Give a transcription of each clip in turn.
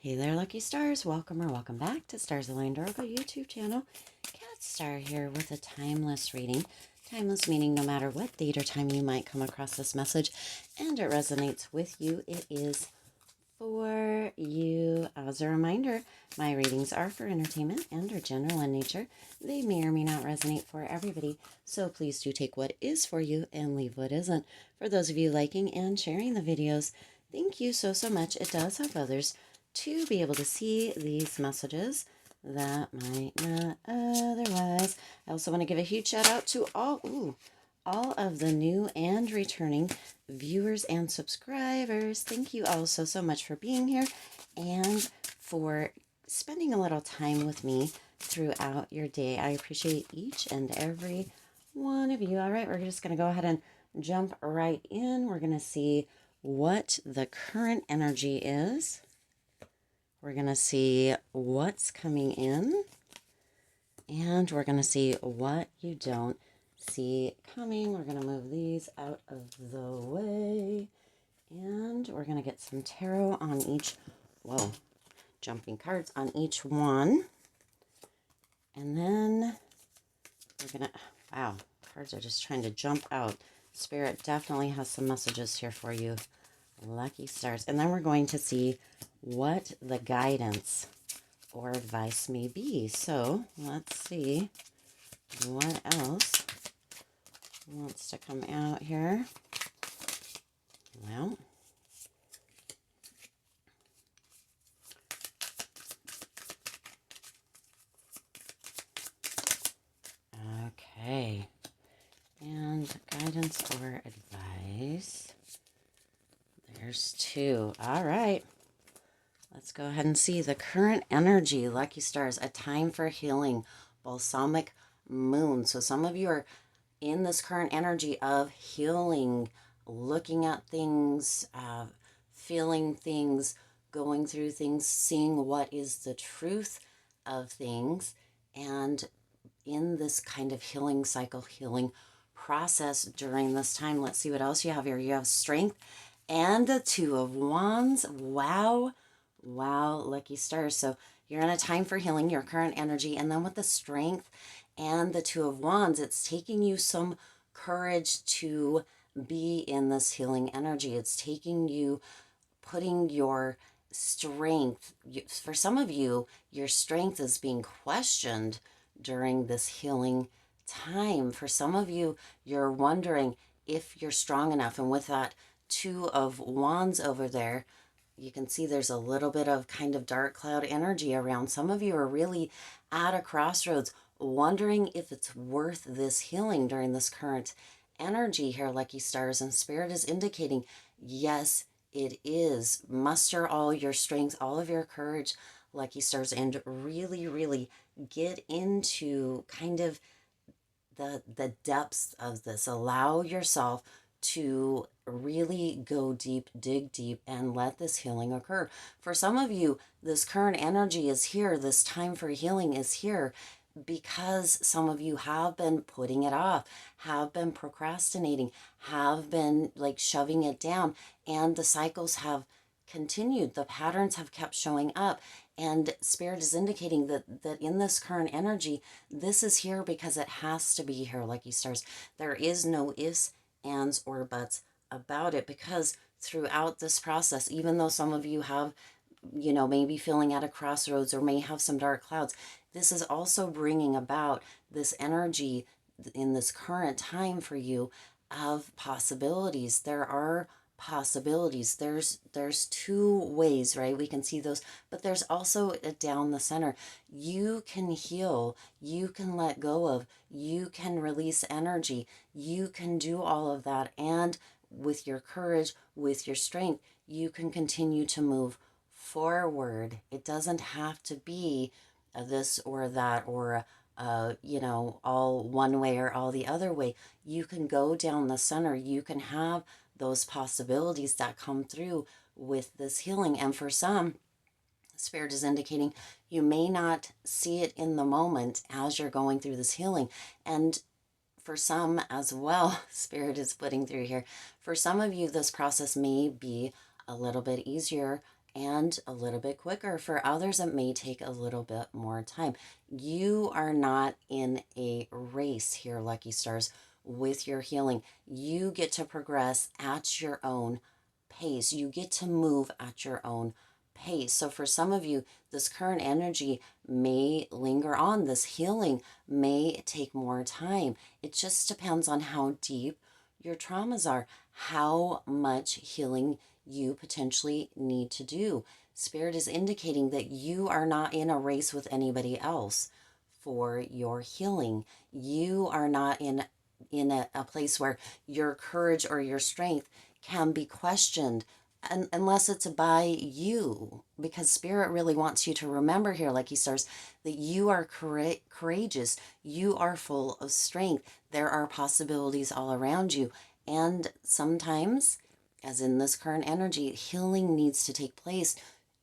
Hey there, lucky stars. Welcome or welcome back to Stars Aligned Oracle YouTube channel. Cat Star here with a timeless reading. Timeless meaning no matter what date or time you might come across this message and it resonates with you, it is for you. As a reminder, my readings are for entertainment and are general in nature. They may or may not resonate for everybody, so please do take what is for you and leave what isn't. For those of you liking and sharing the videos, thank you so much. It does help others to be able to see these messages that might not otherwise. I also want to give a huge shout out to all of the new and returning viewers and subscribers. Thank you all so much for being here and for spending a little time with me throughout your day. I appreciate each and every one of you. All right, we're just going to go ahead and jump right in. We're going to see what the current energy is. We're going to see what's coming in, and we're going to see what you don't see coming. We're going to move these out of the way, and we're going to get some tarot on each, jumping cards on each one. And then we're going to, cards are just trying to jump out. Spirit definitely has some messages here for you, lucky stars. And then we're going to see what the guidance or advice may be. So let's see what else wants to come out here. Well, okay. And guidance or advice. There's two. All right. Let's go ahead and see the current energy, lucky stars, a time for healing, balsamic moon. So some of you are in this current energy of healing, looking at things, feeling things, going through things, seeing what is the truth of things, and in this kind of healing cycle, healing process during this time. Let's see what else you have here. You have strength and the Two of Wands. Wow, lucky stars. So you're in a time for healing, your current energy. And then with the strength and the Two of Wands, it's taking you some courage to be in this healing energy. It's taking you, putting your strength, for some of you, your strength is being questioned during this healing time. For some of you, you're wondering if you're strong enough. And with that Two of Wands over there, you can see there's a little bit of kind of dark cloud energy around. Some of you are really at a crossroads, wondering if it's worth this healing during this current energy here, lucky stars. And Spirit is indicating, yes, it is. Muster all your strength, all of your courage, lucky stars, and really get into kind of the depths of this. Allow yourself to really go deep, dig deep, and let this healing occur. For some of you, this current energy is here. This time for healing is here because some of you have been putting it off, have been procrastinating, have been like shoving it down, and the cycles have continued. The patterns have kept showing up. And Spirit is indicating that in this current energy, this is here because it has to be here, lucky stars. There is no ifs, ands, or buts about it, because throughout this process, even though some of you have, maybe feeling at a crossroads or may have some dark clouds, this is also bringing about this energy in this current time for you of possibilities. There are possibilities. There's two ways, right? We can see those, but there's also down the center. You can heal, you can let go of, you can release energy, you can do all of that, and with your courage, with your strength, you can continue to move forward. It doesn't have to be this or that, or all one way or all the other way. You can go down the center. You can have those possibilities that come through with this healing. And for some, Spirit is indicating you may not see it in the moment as you're going through this healing. And for some as well, Spirit is putting through here, for some of you, this process may be a little bit easier and a little bit quicker. For others, it may take a little bit more time. You are not in a race here, lucky stars, with your healing. You get to progress at your own pace. You get to move at your own pace. So for some of you, this current energy may linger on. This healing may take more time. It just depends on how deep your traumas are, how much healing you potentially need to do. Spirit is indicating that you are not in a race with anybody else for your healing. You are not in a place where your courage or your strength can be questioned unless it's by you, because Spirit really wants you to remember here, lucky stars, that you are courageous. You are full of strength. There are possibilities all around you. And sometimes, as in this current energy, healing needs to take place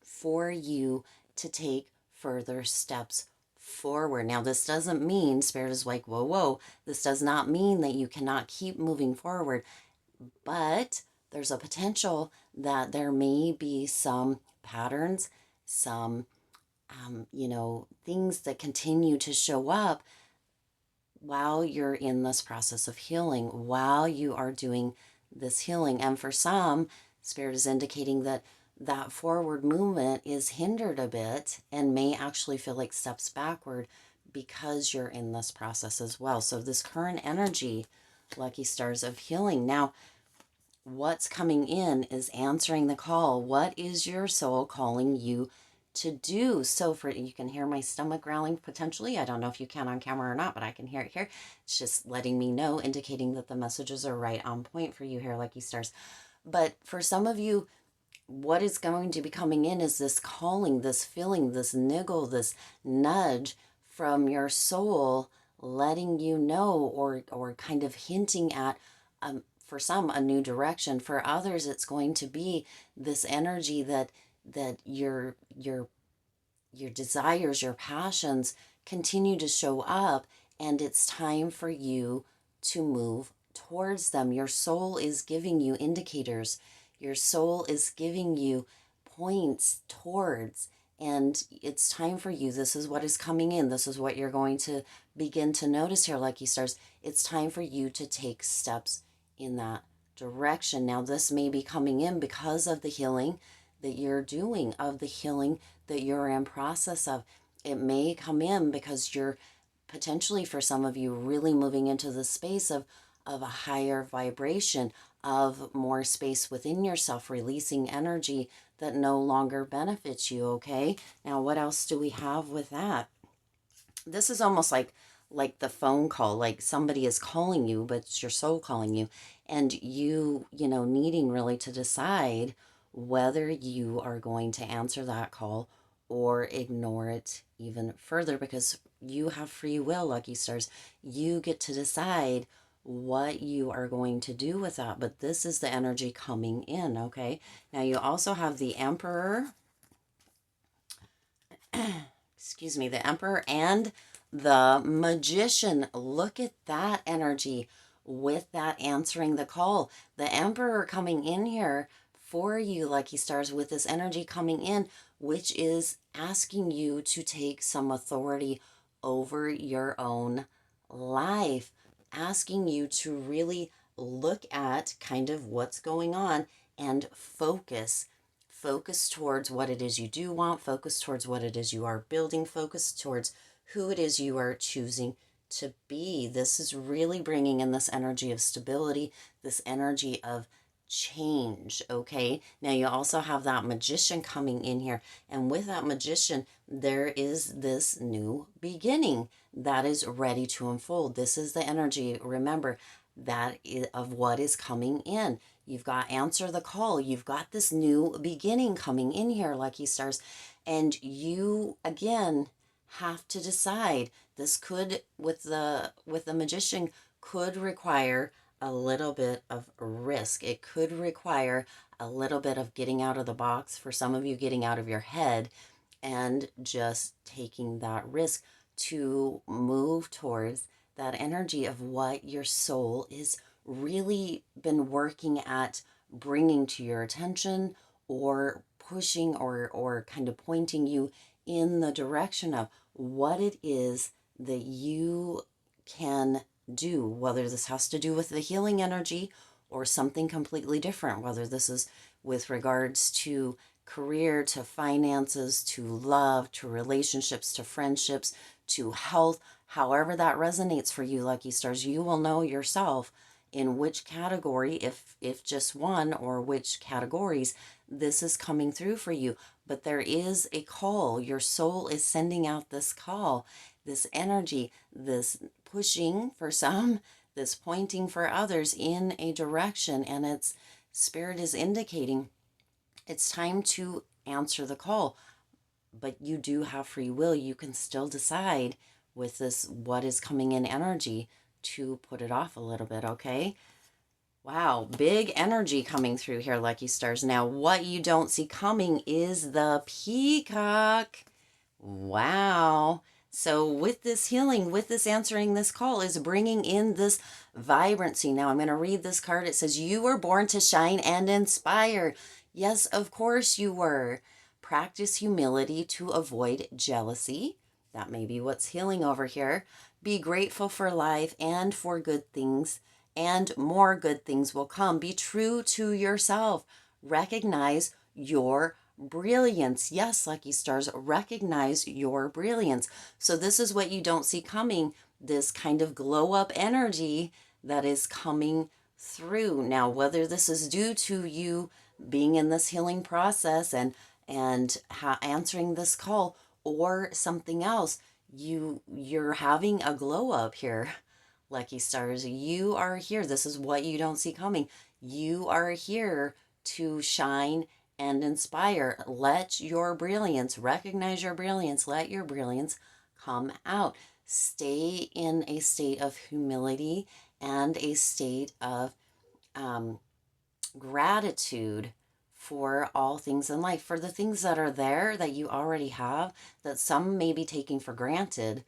for you to take further steps forward. Now, this doesn't mean, Spirit is like, whoa, whoa, this does not mean that you cannot keep moving forward, but there's a potential that there may be some patterns, some, things that continue to show up while you're in this process of healing, while you are doing this healing. And for some, Spirit is indicating that that forward movement is hindered a bit and may actually feel like steps backward because you're in this process as well. So this current energy, lucky stars, of healing. Now, what's coming in is answering the call. What is your soul calling you to do? So for, you can hear my stomach growling potentially. I don't know if you can on camera or not, but I can hear it here. It's just letting me know, indicating that the messages are right on point for you here, lucky stars. But for some of you, what is going to be coming in is this calling, this feeling, this niggle, this nudge from your soul, letting you know, or kind of hinting at, for some, a new direction. For others, it's going to be this energy that your desires, your passions continue to show up, and it's time for you to move towards them. Your soul is giving you indicators. Your soul is giving you points towards, and it's time for you. This is what is coming in. This is what you're going to begin to notice here, lucky stars. It's time for you to take steps in that direction. Now, this may be coming in because of the healing that you're doing, of the healing that you're in process of. It may come in because you're potentially, for some of you, really moving into the space of a higher vibration, of more space within yourself, releasing energy that no longer benefits you. Okay, now what else do we have with that? This is almost like the phone call, like somebody is calling you, but it's your soul calling you, and you needing really to decide whether you are going to answer that call or ignore it even further, because you have free will, lucky stars. You get to decide what you are going to do with that. But this is the energy coming in. Okay, now you also have the Emperor, excuse me, the Emperor and the Magician. Look at that energy with that answering the call. The Emperor coming in here for you, lucky stars, with this energy coming in, which is asking you to take some authority over your own life, asking you to really look at kind of what's going on and focus towards what it is you do want, focus towards what it is you are building, focus towards who it is you are choosing to be. This is really bringing in this energy of stability, this energy of change. Okay, now you also have that Magician coming in here, and with that Magician there is this new beginning that is ready to unfold. This is the energy, remember, that is of what is coming in. You've got answer the call. You've got this new beginning coming in here, lucky stars, and you again have to decide. This could, with the Magician, could require a little bit of risk. It could require a little bit of getting out of the box. For some of you, getting out of your head and just taking that risk to move towards that energy of what your soul is really been working at bringing to your attention, or pushing or kind of pointing you in the direction of what it is that you can do, whether this has to do with the healing energy or something completely different, whether this is with regards to career, to finances, to love, to relationships, to friendships, to health, however that resonates for you, lucky stars. You will know yourself in which category, if just one, or which categories this is coming through for you. But there is a call. Your soul is sending out this call, this energy, this pushing for some, this pointing for others in a direction. And its spirit is indicating it's time to answer the call. But you do have free will. You can still decide with this, what is coming in energy, to put it off a little bit, okay? Wow, big energy coming through here, lucky stars. Now, what you don't see coming is the peacock. Wow. So with this healing, with this answering this call, is bringing in this vibrancy. Now, I'm going to read this card. It says, you were born to shine and inspire. Yes, of course you were. Practice humility to avoid jealousy. That may be what's healing over here. Be grateful for life and for good things, and more good things will come. Be true to yourself. Recognize your brilliance. Yes, lucky stars, recognize your brilliance. So this is what you don't see coming, this kind of glow up energy that is coming through. Now, whether this is due to you being in this healing process and answering this call, or something else, you're having a glow up here, lucky stars. You are here. This is what you don't see coming. You are here to shine and inspire. Let your brilliance, recognize your brilliance, let your brilliance come out. Stay in a state of humility and a state of gratitude for all things in life, for the things that are there that you already have, that some may be taking for granted,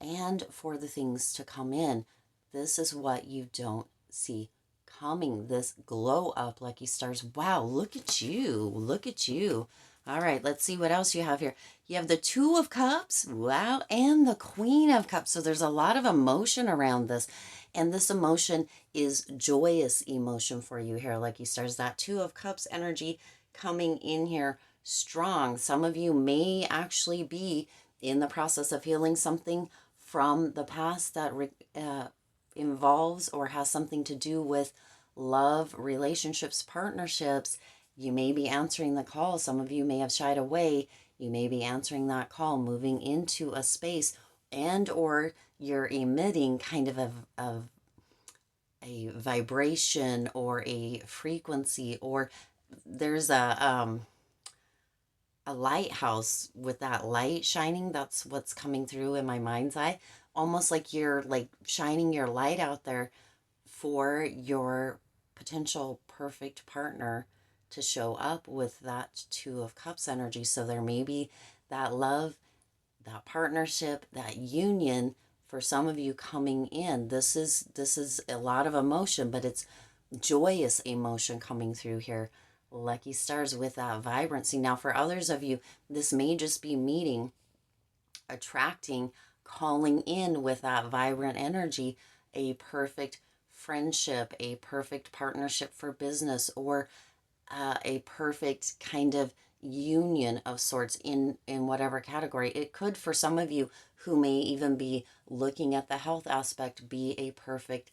and for the things to come in. This is what you don't see coming, this glow up, lucky stars. Wow, look at you. Look at you. All right, let's see what else you have here. You have the Two of Cups, wow, and the Queen of Cups. So there's a lot of emotion around this. And this emotion is joyous emotion for you here, lucky stars. That Two of Cups energy coming in here strong. Some of you may actually be in the process of healing something from the past that involves or has something to do with love, relationships, partnerships. You may be answering the call. Some of you may have shied away. You may be answering that call, moving into a space, and or you're emitting kind of a vibration or a frequency, or there's a lighthouse with that light shining. That's what's coming through in my mind's eye. Almost like you're like shining your light out there for your potential perfect partner to show up with that Two of Cups energy. So there may be that love, that partnership, that union for some of you coming in. This is a lot of emotion, but it's joyous emotion coming through here, lucky stars, with that vibrancy. Now, for others of you, this may just be meeting, attracting, calling in with that vibrant energy, a perfect friendship, a perfect partnership for business, or a perfect kind of union of sorts in whatever category. It could, for some of you who may even be looking at the health aspect, be a perfect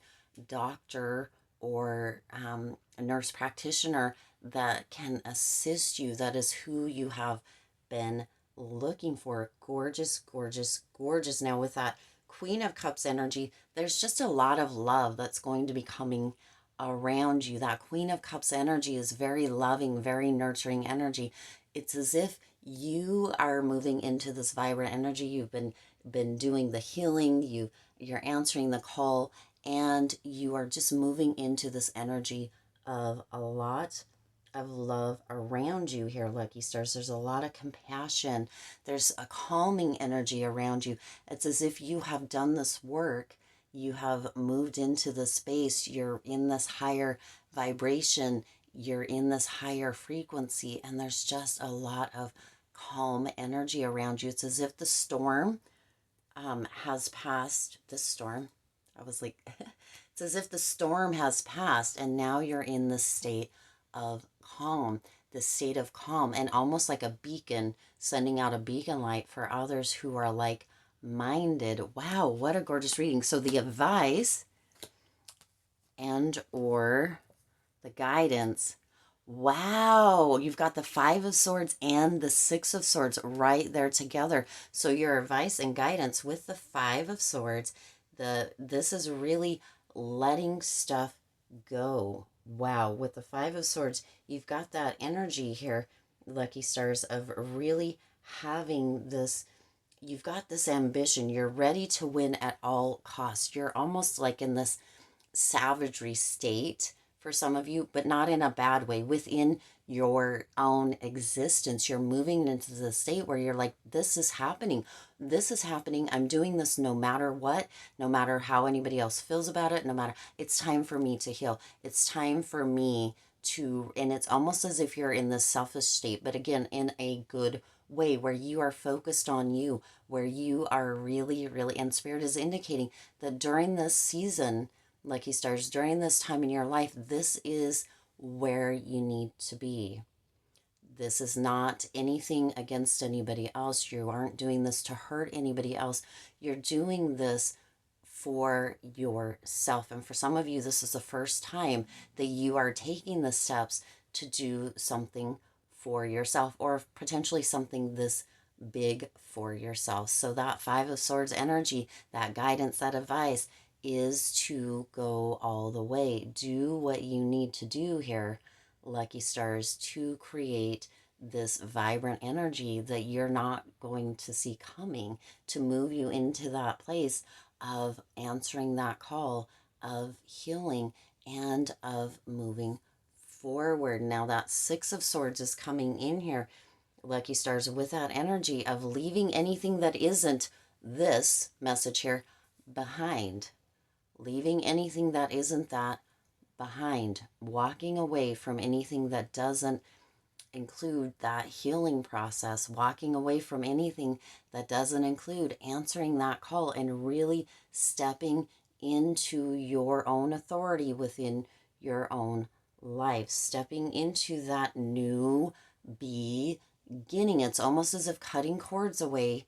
doctor or a nurse practitioner that can assist you. That is who you have been looking for. Gorgeous, gorgeous, gorgeous. Now, with that Queen of Cups energy, there's just a lot of love that's going to be coming around you. That Queen of Cups energy is very loving, very nurturing energy. It's as if you are moving into this vibrant energy. You've been doing the healing, you're answering the call, and you are just moving into this energy of a lot of love around you here, lucky stars. There's a lot of compassion. There's a calming energy around you. It's as if you have done this work. You have moved into the space. You're in this higher vibration. you're in this higher frequency, and there's just a lot of calm energy around you. It's as if the storm has passed. The storm, I was like, it's as if the storm has passed, and now you're in the state of calm, the state of calm, and almost like a beacon, sending out a beacon light for others who are like minded. Wow, what a gorgeous reading. So the advice and or the guidance. Wow, you've got the Five of Swords and the Six of Swords right there together. So your advice and guidance with the Five of Swords, this is really letting stuff go. Wow, with the Five of Swords, you've got that energy here, lucky stars, of really having this. You've got this ambition. You're ready to win at all costs. You're almost like in this savagery state for some of you, but not in a bad way. Within your own existence, you're moving into the state where you're like, this is happening. This is happening. I'm doing this no matter what, no matter how anybody else feels about it, no matter, it's time for me to heal. It's time for me to, and it's almost as if you're in this selfish state, but again, in a good way, where you are focused on you, where you are really, really, and Spirit is indicating that during this season, lucky stars, during this time in your life, this is where you need to be. This is not anything against anybody else. You aren't doing this to hurt anybody else. You're doing this for yourself. And for some of you, this is the first time that you are taking the steps to do something for yourself, or potentially something this big for yourself. So that Five of Swords energy, that guidance, that advice, is to go all the way. Do what you need to do here, lucky stars, to create this vibrant energy that you're not going to see coming, to move you into that place of answering that call, of healing, and of moving forward. Now that Six of Swords is coming in here, lucky stars, with that energy of leaving anything that isn't this message here behind. Leaving anything that isn't that behind, walking away from anything that doesn't include that healing process, walking away from anything that doesn't include answering that call and really stepping into your own authority within your own life, stepping into that new beginning. It's almost as if cutting cords away,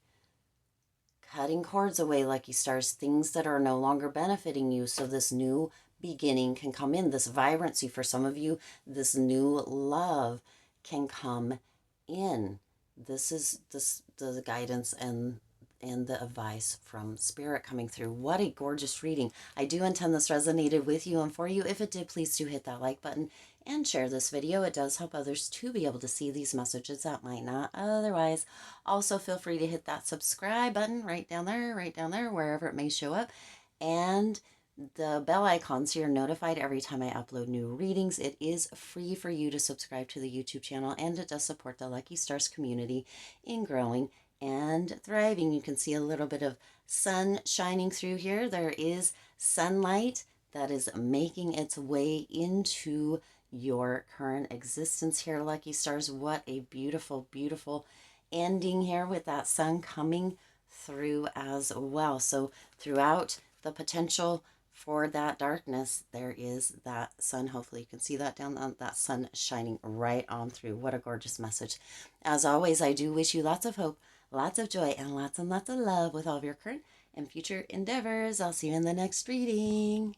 lucky stars, things that are no longer benefiting you, so this new beginning can come in, this vibrancy. For some of you, this new love can come in. This is the guidance and the advice from Spirit coming through. What a gorgeous reading. I do intend this resonated with you and for you. If it did, please do hit that like button and share this video. It does help others to be able to see these messages that might not otherwise. Also, feel free to hit that subscribe button right down there, wherever it may show up, and the bell icon so you're notified every time I upload new readings. It is free for you to subscribe to the YouTube channel, and it does support the Lucky Stars community in growing and thriving. You can see a little bit of sun shining through here. There is sunlight that is making its way into your current existence here, lucky stars. What a beautiful, beautiful ending here with that sun coming through as well. So throughout the potential for that darkness, there is that sun. Hopefully you can see that down on that sun shining right on through. What a gorgeous message. As always, I do wish you lots of hope, lots of joy, and lots of love with all of your current and future endeavors. I'll see you in the next reading.